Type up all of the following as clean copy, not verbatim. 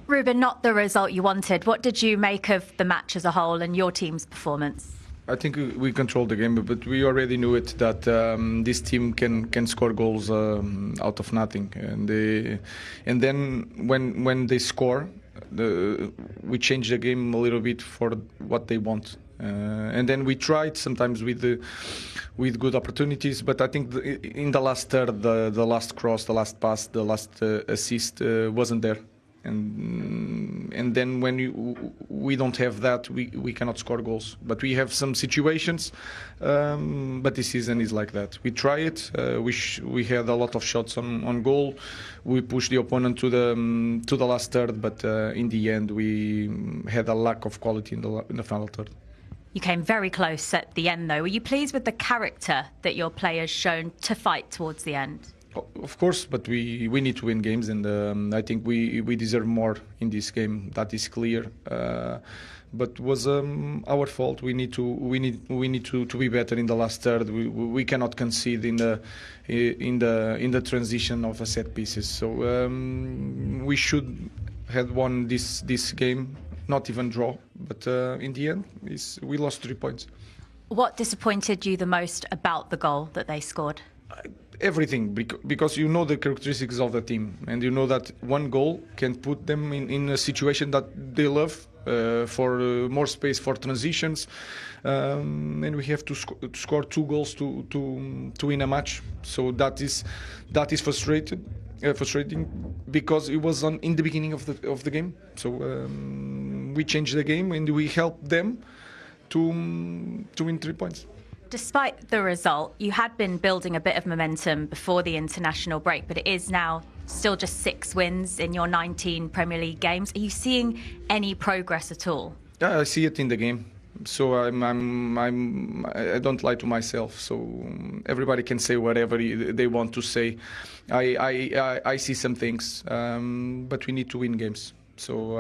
Ruben, not the result you wanted. What did you make of the match as a whole and your team's performance? I think we controlled the game, but we already knew it that this team can score goals out of nothing, and then when they score, we change the game a little bit for what they want, and then we tried sometimes with good opportunities, but I think in the last third, the last cross, the last pass, the last assist wasn't there. And then when we don't have that, we cannot score goals. But we have some situations, but this season is like that. We try it. We had a lot of shots on goal. We pushed the opponent to the last third, but in the end we had a lack of quality in the final third. You came very close at the end, though. Were you pleased with the character that your players shown to fight towards the end? Of course, but we need to win games, and I think we deserve more in this game. That is clear. But was our fault. We need to be better in the last third. We cannot concede in the transition of a set pieces. So we should have won this game, not even draw. But in the end, we lost 3 points. What disappointed you the most about the goal that they scored? Everything, because you know the characteristics of the team, and you know that one goal can put them in a situation that they love, for more space for transitions, and we have to score 2 goals to win a match. So that is frustrating because it was in the beginning of the game. So we changed the game and we helped them to win 3 points. Despite the result, you had been building a bit of momentum before the international break, but it is now still just 6 wins in your 19 Premier League games. Are you seeing any progress at all? Yeah, I see it in the game. So I don't lie to myself. So everybody can say whatever they want to say. I see some things, but we need to win games. So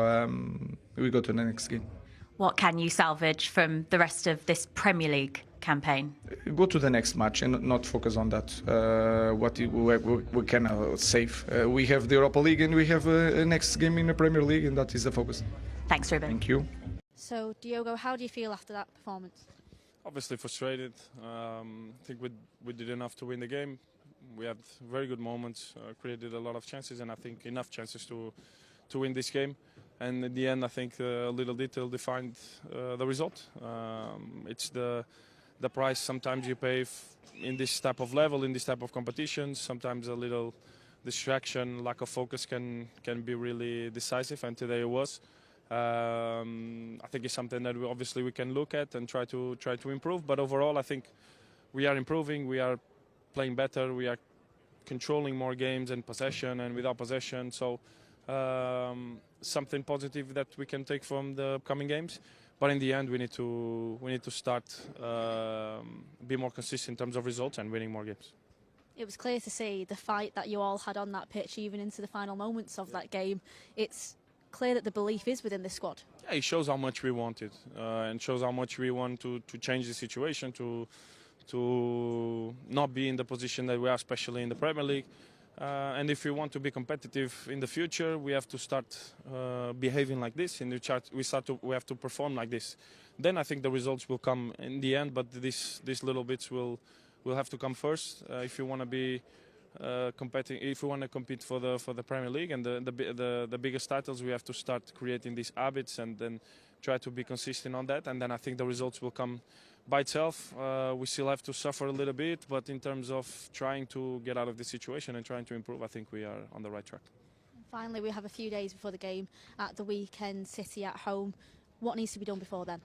we go to the next game. What can you salvage from the rest of this Premier League campaign? Go to the next match and not focus on that. What we can save. We have the Europa League and we have a next game in the Premier League, and that is the focus. Thanks, Ruben. Thank you. So, Diogo, how do you feel after that performance? Obviously frustrated. I think we did enough to win the game. We had very good moments, created a lot of chances, and I think enough chances to win this game. And in the end, I think a little detail defined the result. It's the price sometimes you pay in this type of level, in this type of competitions. Sometimes a little distraction, lack of focus can be really decisive, and today it was. I think it's something that we can look at and try to improve. But overall, I think we are improving. We are playing better. We are controlling more games and possession and without possession. So something positive that we can take from the upcoming games. But in the end, we need to start be more consistent in terms of results and winning more games. It was clear to see the fight that you all had on that pitch, even into the final moments of that game. It's clear that the belief is within the squad. Yeah, it shows how much we wanted, and shows how much we want to change the situation, to not be in the position that we are, especially in the Premier League. And if we want to be competitive in the future, we have to start behaving like this. We have to perform like this. Then I think the results will come in the end. But these little bits will have to come first if you want to be competing. If we want to compete for the Premier League and the biggest titles, we have to start creating these habits and then try to be consistent on that. And then I think the results will come by itself. We still have to suffer a little bit, but in terms of trying to get out of this situation and trying to improve, I think we are on the right track. Finally, we have a few days before the game at the weekend, City at home. What needs to be done before then?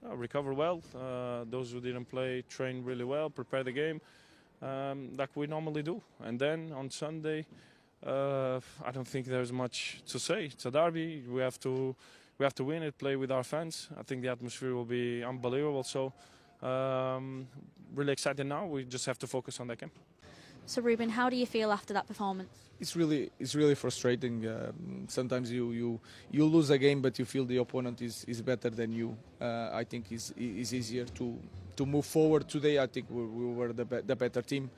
Recover well. Those who didn't play, train really well, prepare the game like we normally do. And then on Sunday, I don't think there's much to say. It's a derby. We have to win it, play with our fans. I think the atmosphere will be unbelievable. So really excited now. We just have to focus on that game. So Ruben, how do you feel after that performance? It's really frustrating. Sometimes you lose a game, but you feel the opponent is better than you. I think it's easier to move forward. Today, I think we were the better team.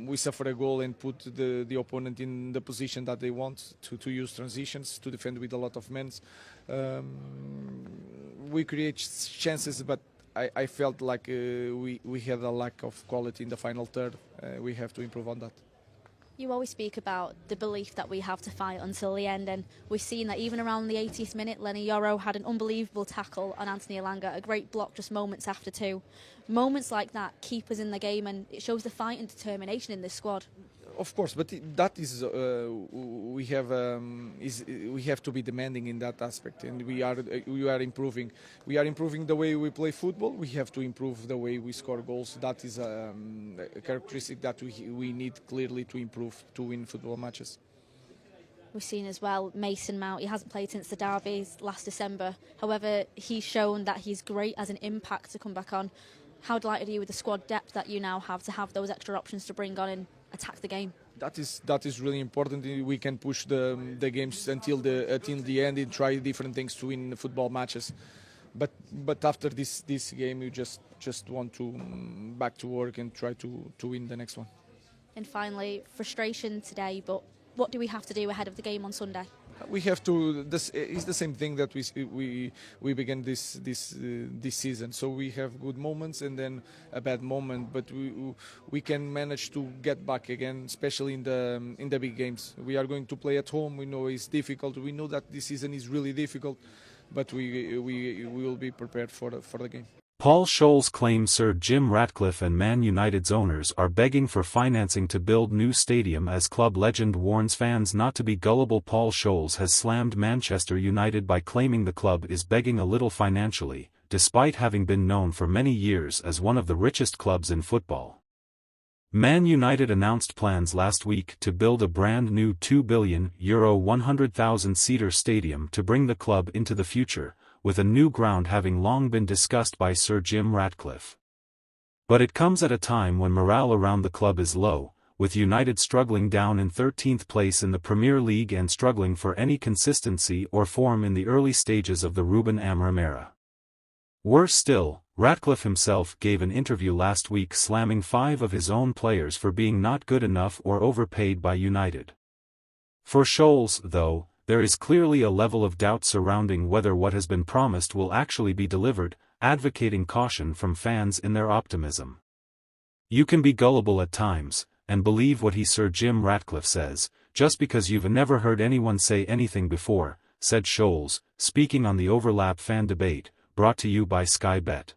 We suffer a goal and put the opponent in the position that they want to use transitions, to defend with a lot of men. We create chances, but I felt like we had a lack of quality in the final third. We have to improve on that. You always speak about the belief that we have to fight until the end, and we've seen that even around the 80th minute, Lenny Yoro had an unbelievable tackle on Anthony Elanga, a great block just moments after two. Moments like that keep us in the game, and it shows the fight and determination in this squad. Of course, but that is we have to be demanding in that aspect, and we are improving. We are improving the way we play football. We have to improve the way we score goals. That is a characteristic that we need clearly to improve to win football matches. We've seen as well Mason Mount. He hasn't played since the derbies last December. However, he's shown that he's great as an impact to come back on. How delighted are you with the squad depth that you now have to have those extra options to bring on and attack the game? That is really important. We can push the games until the end and try different things to win football matches. But after this game, you just want to back to work and try to win the next one. And finally, frustration today, but what do we have to do ahead of the game on Sunday? We have to. This is the same thing that we began this season. So we have good moments and then a bad moment, but we can manage to get back again, especially in the big games. We are going to play at home. We know it's difficult. We know that this season is really difficult, but we will be prepared for the game. Paul Scholes claims Sir Jim Ratcliffe and Man United's owners are begging for financing to build new stadium as club legend warns fans not to be gullible. Paul Scholes has slammed Manchester United by claiming the club is begging a little financially, despite having been known for many years as one of the richest clubs in football. Man United announced plans last week to build a brand new €2 billion, 100,000-seater stadium to bring the club into the future, with a new ground having long been discussed by Sir Jim Ratcliffe. But it comes at a time when morale around the club is low, with United struggling down in 13th place in the Premier League and struggling for any consistency or form in the early stages of the Ruben Amorim era. Worse still, Ratcliffe himself gave an interview last week slamming 5 of his own players for being not good enough or overpaid by United. For Scholes, though, there is clearly a level of doubt surrounding whether what has been promised will actually be delivered, advocating caution from fans in their optimism. You can be gullible at times, and believe what Sir Jim Ratcliffe says, just because you've never heard anyone say anything before, said Scholes, speaking on the Overlap fan debate, brought to you by Sky Bet.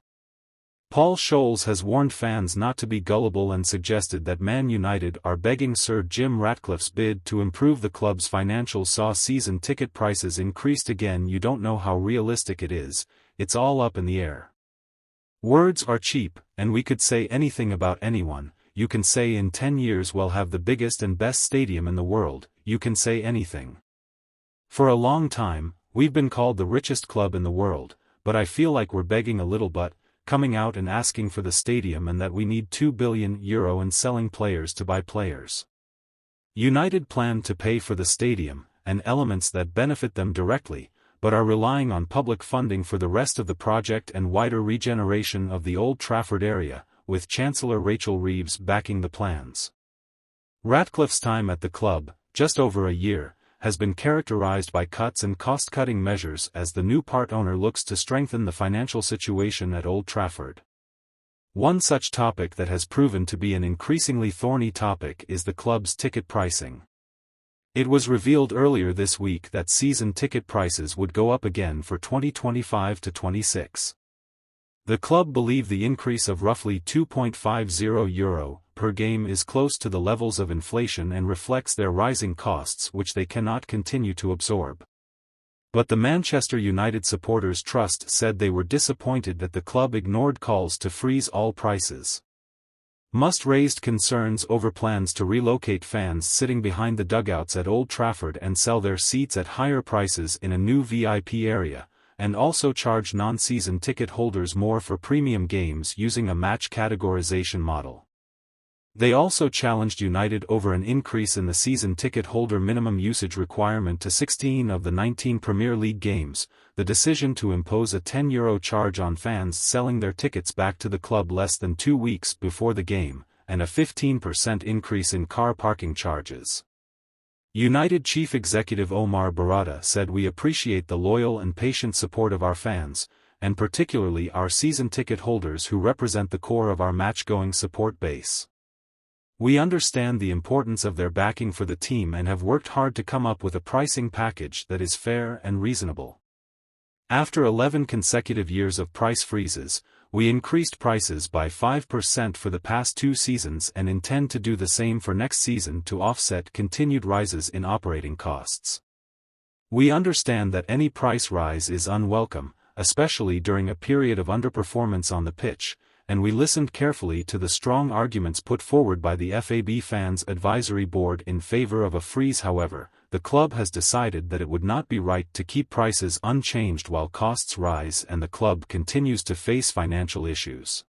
Paul Scholes has warned fans not to be gullible and suggested that Man United are begging Sir Jim Ratcliffe's bid to improve the club's financials saw season ticket prices increased again. You don't know how realistic it is, it's all up in the air. Words are cheap, and we could say anything about anyone. You can say in 10 years we'll have the biggest and best stadium in the world, you can say anything. For a long time, we've been called the richest club in the world, but I feel like we're begging a little but, coming out and asking for the stadium and that we need €2 billion and selling players to buy players. United plan to pay for the stadium, and elements that benefit them directly, but are relying on public funding for the rest of the project and wider regeneration of the Old Trafford area, with Chancellor Rachel Reeves backing the plans. Ratcliffe's time at the club, just over a year, has been characterized by cuts and cost-cutting measures as the new part owner looks to strengthen the financial situation at Old Trafford. One such topic that has proven to be an increasingly thorny topic is the club's ticket pricing. It was revealed earlier this week that season ticket prices would go up again for 2025-26. The club believe the increase of roughly €2.50 per game is close to the levels of inflation and reflects their rising costs which they cannot continue to absorb. But the Manchester United Supporters Trust said they were disappointed that the club ignored calls to freeze all prices. Must raised concerns over plans to relocate fans sitting behind the dugouts at Old Trafford and sell their seats at higher prices in a new VIP area, and also charge non-season ticket holders more for premium games using a match categorization model. They also challenged United over an increase in the season ticket holder minimum usage requirement to 16 of the 19 Premier League games, the decision to impose a €10 charge on fans selling their tickets back to the club less than 2 weeks before the game, and a 15% increase in car parking charges. United Chief Executive Omar Barada said, "We appreciate the loyal and patient support of our fans, and particularly our season ticket holders who represent the core of our match-going support base. We understand the importance of their backing for the team and have worked hard to come up with a pricing package that is fair and reasonable." After 11 consecutive years of price freezes, we increased prices by 5% for the past 2 seasons and intend to do the same for next season to offset continued rises in operating costs. We understand that any price rise is unwelcome, especially during a period of underperformance on the pitch, and we listened carefully to the strong arguments put forward by the FAB Fans Advisory Board in favor of a freeze. However, the club has decided that it would not be right to keep prices unchanged while costs rise and the club continues to face financial issues.